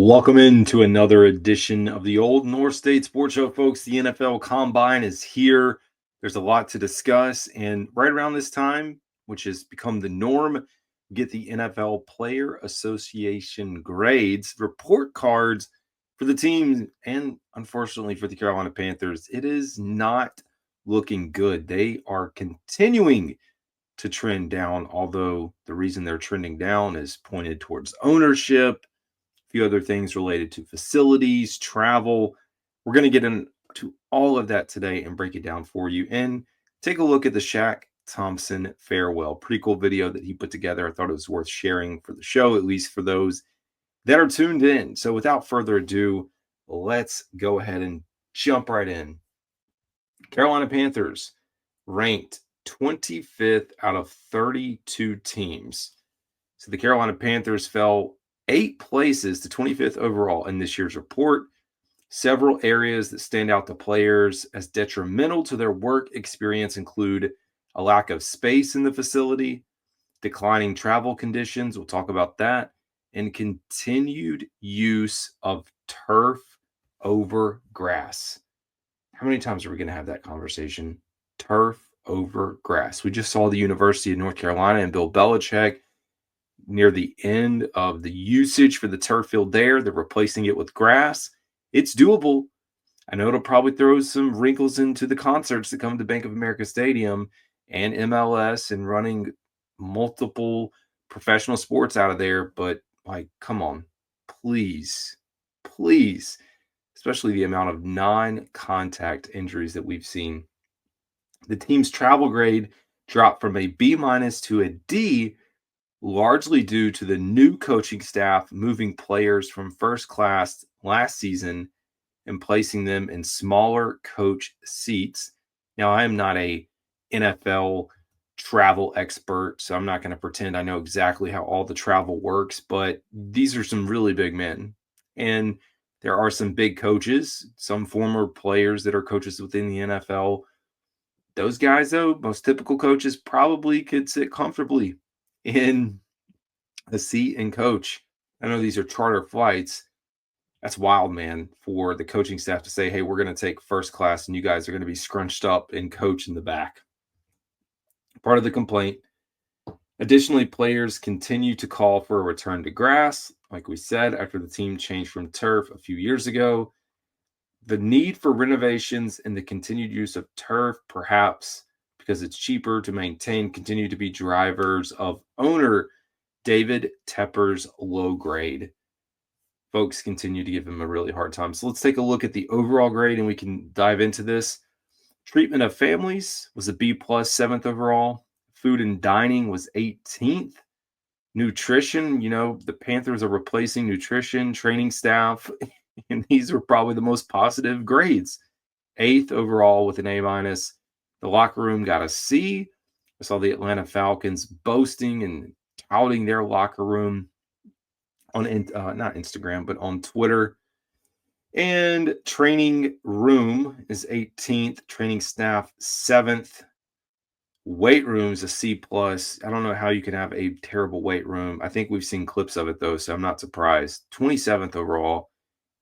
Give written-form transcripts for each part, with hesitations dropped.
Welcome into another edition of the Old North State Sports Show, folks. The NFL Combine is here. There's a lot to discuss, and right around this time, which has become the norm, get the NFL Player Association grades, report cards for the team, and unfortunately for the Carolina Panthers. It is not looking good. They are continuing to trend down, although the reason they're trending down is pointed towards ownership, few other things related to facilities, travel. We're going to get into all of that today and break it down for you and take a look at the Shaq Thompson farewell. Pretty cool video that he put together. I thought it was worth sharing for the show, at least for those that are tuned in. So without further ado, let's go ahead and jump right in. Carolina Panthers ranked 25th out of 32 teams. So the Carolina Panthers fell 8 places to 25th overall in this year's report. Several areas that stand out to players as detrimental to their work experience include a lack of space in the facility, declining travel conditions, we'll talk about that, and continued use of turf over grass. How many times are we going to have that conversation? Turf over grass. We just saw the University of North Carolina and Bill Belichick near the end of the usage for the turf field there. They're replacing it with grass. It's doable. I know it'll probably throw some wrinkles into the concerts that come to Bank of America Stadium and MLS and running multiple professional sports out of there. But, come on, please, especially the amount of non-contact injuries that we've seen. The team's travel grade dropped from a B- to a D, largely due to the new coaching staff moving players from first class last season and placing them in smaller coach seats. Now, I am not a NFL travel expert, so I'm not going to pretend I know exactly how all the travel works, but these are some really big men. And there are some big coaches, some former players that are coaches within the NFL. Those guys, though, most typical coaches probably could sit comfortably in a seat and coach. I know these are charter flights. That's wild, man, for the coaching staff to say, hey, we're going to take first class and you guys are going to be scrunched up and coach in the back. Part of the complaint. Additionally, players continue to call for a return to grass, like we said, after the team changed from turf a few years ago. The need for renovations and the continued use of turf, perhaps because it's cheaper to maintain, continue to be drivers of owner David Tepper's low grade. Folks continue to give him a really hard time. So let's take a look at the overall grade and we can dive into this. Treatment of families was a B+, 7th overall. Food and dining was 18th. Nutrition, the Panthers are replacing nutrition, training staff, and these are probably the most positive grades. 8th overall with an A-. The locker room got a C. I saw the Atlanta Falcons boasting and touting their locker room on not Instagram, but on Twitter. And training room is 18th, training staff 7th, weight rooms a C+. I don't know how you can have a terrible weight room. I think we've seen clips of it though, so I'm not surprised. 27th overall.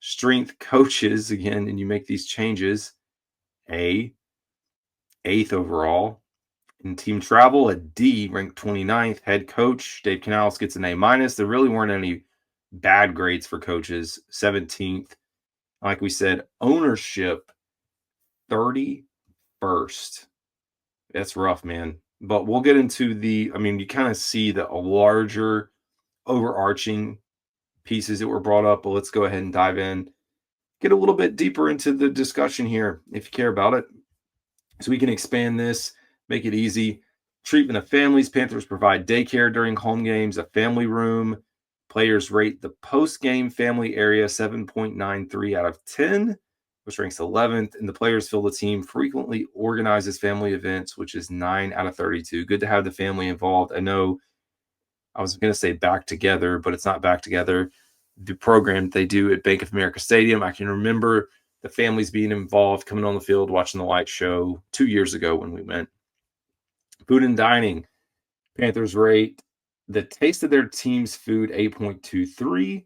Strength coaches, again, and you make these changes, A. 8th overall. In team travel, a D, ranked 29th. Head coach Dave Canales gets an A-. There really weren't any bad grades for coaches. 17th. Like we said, ownership 31st. That's rough, man. But we'll get into you kind of see the larger overarching pieces that were brought up, but let's go ahead and dive in. Get a little bit deeper into the discussion here if you care about it. So we can expand this, make it easy. Treatment of families. Panthers provide daycare during home games, a family room. Players rate the post-game family area 7.93 out of 10, which ranks 11th. And the players feel the team frequently organizes family events, which is 9 out of 32. Good to have the family involved. I know I was going to say back together, but it's not back together. The program they do at Bank of America Stadium, I can remember the families being involved, coming on the field, watching the light show 2 years ago when we went. Food and dining. Panthers rate the taste of their team's food 8.23.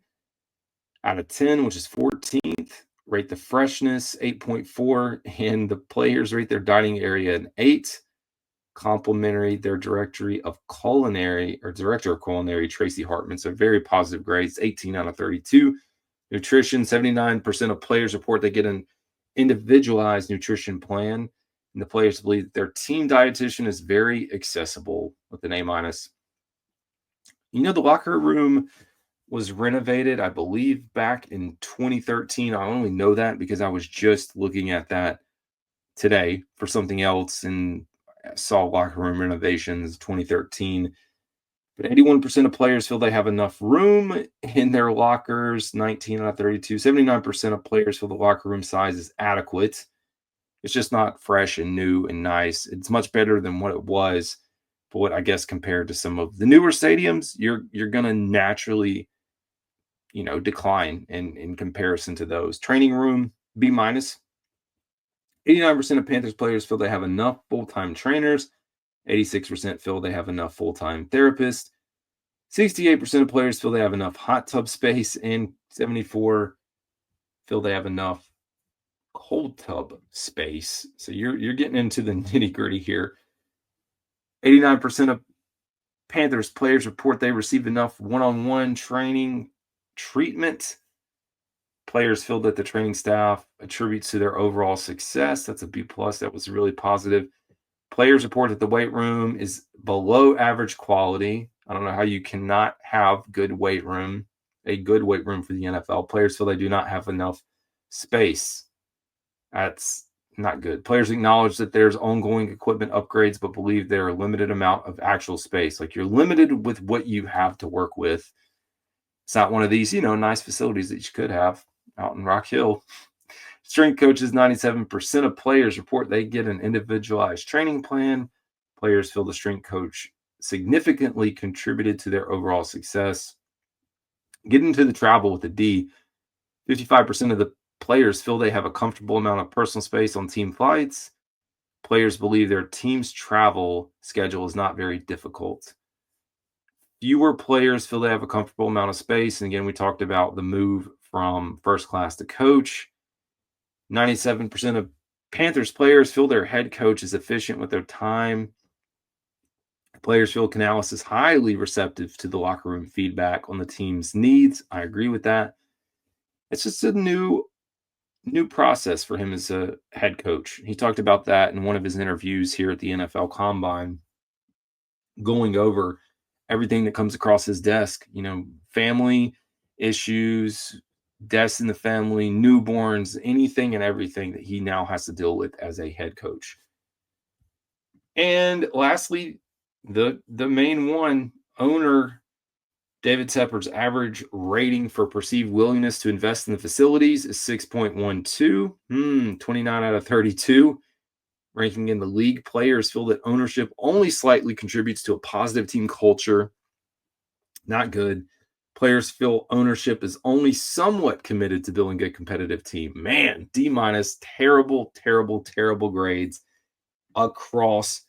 out of 10, which is 14th. Rate the freshness 8.4, and the players rate their dining area an 8. Complimentary their director of culinary, Tracy Hartman. So very positive grades, 18 out of 32. Nutrition, 79% of players report they get an individualized nutrition plan. And the players believe that their team dietitian is very accessible with an A-. The locker room was renovated, I believe, back in 2013. I only know that because I was just looking at that today for something else and saw locker room renovations 2013. But 81% of players feel they have enough room in their lockers, 19 out of 32. 79% of players feel the locker room size is adequate. It's just not fresh and new and nice. It's much better than what it was. But what I guess compared to some of the newer stadiums, you're going to naturally, decline in comparison to those. Training room, B-. 89% of Panthers players feel they have enough full-time trainers. 86% feel they have enough full-time therapists. 68% of players feel they have enough hot tub space, and 74% feel they have enough cold tub space. So you're getting into the nitty-gritty here. 89% of Panthers players report they receive enough one-on-one training treatment. Players feel that the training staff attributes to their overall success. That's a B+. That was really positive. Players report that the weight room is below average quality. I don't know how you cannot have a good weight room for the NFL. Players feel they do not have enough space. That's not good. Players acknowledge that there's ongoing equipment upgrades, but believe there are a limited amount of actual space. Like, you're limited with what you have to work with. It's not one of these, nice facilities that you could have out in Rock Hill. Strength coaches, 97% of players report they get an individualized training plan. Players feel the strength coach significantly contributed to their overall success. Getting to the travel with a D, 55% of the players feel they have a comfortable amount of personal space on team flights. Players believe their team's travel schedule is not very difficult. Fewer players feel they have a comfortable amount of space. And again, we talked about the move from first class to coach. 97% of Panthers players feel their head coach is efficient with their time. Players feel Canales is highly receptive to the locker room feedback on the team's needs. I agree with that. It's just a new process for him as a head coach. He talked about that in one of his interviews here at the NFL Combine, going over everything that comes across his desk, family issues, deaths in the family, newborns, anything and everything that he now has to deal with as a head coach. And lastly, the main one, owner David Tepper's average rating for perceived willingness to invest in the facilities is 6.12, 29 out of 32. Ranking in the league, players feel that ownership only slightly contributes to a positive team culture. Not good. Players feel ownership is only somewhat committed to building a competitive team. Man, D-, terrible, terrible, terrible grades across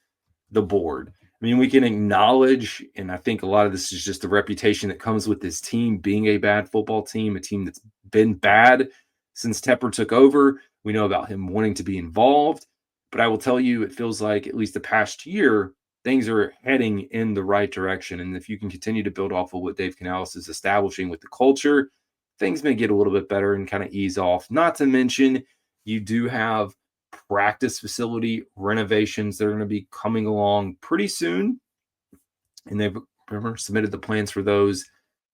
the board. I mean, we can acknowledge, and I think a lot of this is just the reputation that comes with this team being a bad football team, a team that's been bad since Tepper took over. We know about him wanting to be involved, but I will tell you, it feels like at least the past year, things are heading in the right direction. And if you can continue to build off of what Dave Canales is establishing with the culture, things may get a little bit better and kind of ease off. Not to mention, you do have practice facility renovations that are going to be coming along pretty soon. And they've submitted the plans for those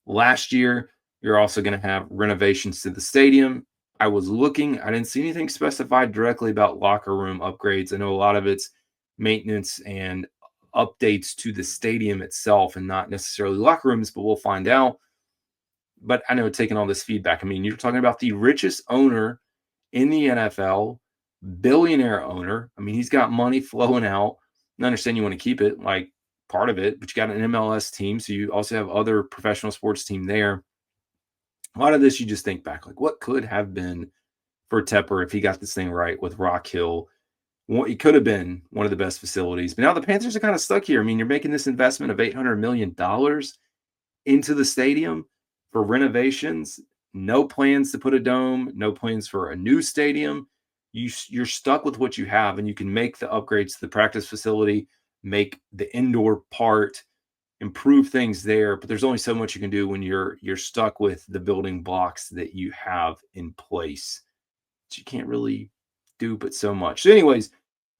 last year. You're also going to have renovations to the stadium. I was looking, I didn't see anything specified directly about locker room upgrades. I know a lot of it's maintenance and updates to the stadium itself and not necessarily locker rooms, but we'll find out. But I know, taking all this feedback, I mean, you're talking about the richest owner in the NFL, billionaire owner. I mean, he's got money flowing out. I understand you want to keep it like part of it, but you got an MLS team, so you also have other professional sports team there. A lot of this, you just think back, like, what could have been for Tepper if he got this thing right with Rock Hill? It could have been one of the best facilities. But now the Panthers are kind of stuck here. I mean, you're making this investment of $800 million into the stadium for renovations. no plans to put a dome, no plans for a new stadium. You're stuck with what you have, and you can make the upgrades to the practice facility, make the indoor part, improve things there, but there's only so much you can do when you're stuck with the building blocks that you have in place. You can't really do but so much. So anyways,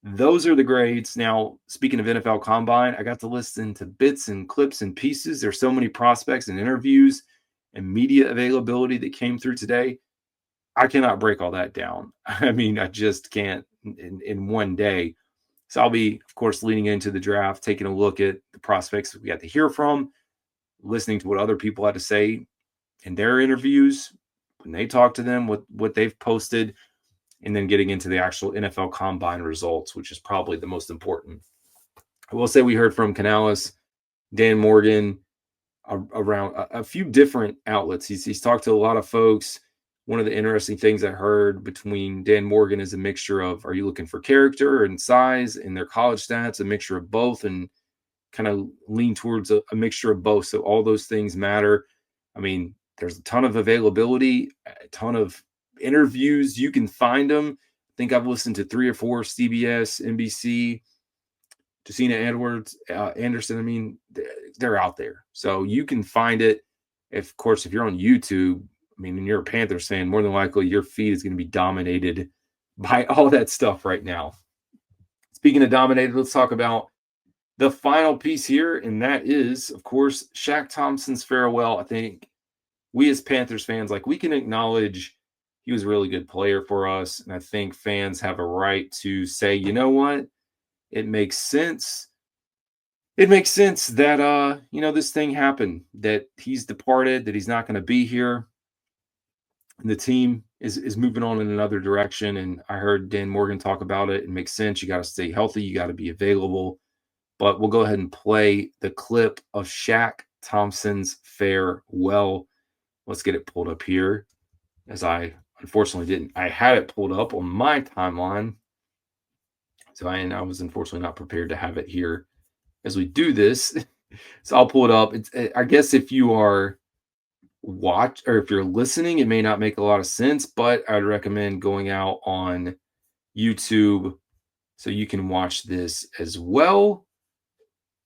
those are the grades. Now, speaking of NFL Combine, I got to listen to bits and clips and pieces. There's so many prospects and interviews and media availability that came through today. I cannot break all that down. I mean, I just can't in one day. So I'll be, of course, leaning into the draft, taking a look at the prospects that we got to hear from, listening to what other people had to say in their interviews, when they talk to them, what they've posted, and then getting into the actual NFL Combine results, which is probably the most important. I will say we heard from Canales, Dan Morgan, around a few different outlets. He's talked to a lot of folks. One of the interesting things I heard between Dan Morgan is a mixture of, are you looking for character and size in their college stats, a mixture of both, and kind of lean towards a mixture of both. So all those things matter. I mean, there's a ton of availability, a ton of interviews. You can find them. I think I've listened to 3 or 4 CBS, NBC, Jacina Edwards, Anderson. I mean, they're out there. So you can find it. Of course, if you're on YouTube, I mean, and you're a Panthers fan, more than likely your feed is going to be dominated by all that stuff right now. Speaking of dominated, let's talk about the final piece here, and that is, of course, Shaq Thompson's farewell. I think we as Panthers fans, we can acknowledge he was a really good player for us, and I think fans have a right to say, you know what? It makes sense. It makes sense that, this thing happened, that he's departed, that he's not going to be here. And the team is moving on in another direction. And I heard Dan Morgan talk about it. It makes sense. You got to stay healthy. You got to be available. But we'll go ahead and play the clip of Shaq Thompson's farewell. Let's get it pulled up here, as I unfortunately didn't. I had it pulled up on my timeline. So I was unfortunately not prepared to have it here as we do this. So I'll pull it up. I guess if you are if you're listening, it may not make a lot of sense, but I'd recommend going out on YouTube so you can watch this as well.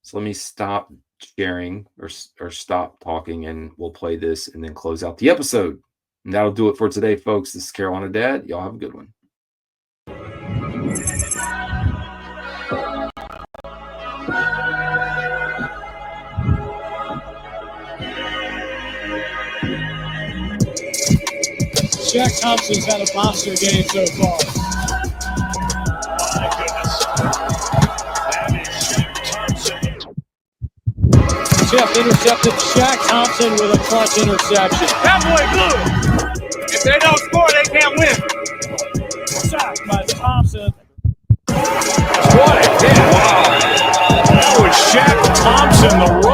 So let me stop sharing or stop talking, and we'll play this and then close out the episode. And that'll do it for today, folks. This is Carolina Dad. Y'all have a good one. Shaq Thompson's had a monster game so far. My goodness. That is Shaq Thompson. Jeff intercepted Shaq Thompson with a clutch interception. Cowboy blue. If they don't score, they can't win. Sacked by Thompson. What a hit. Wow. That was Shaq Thompson, the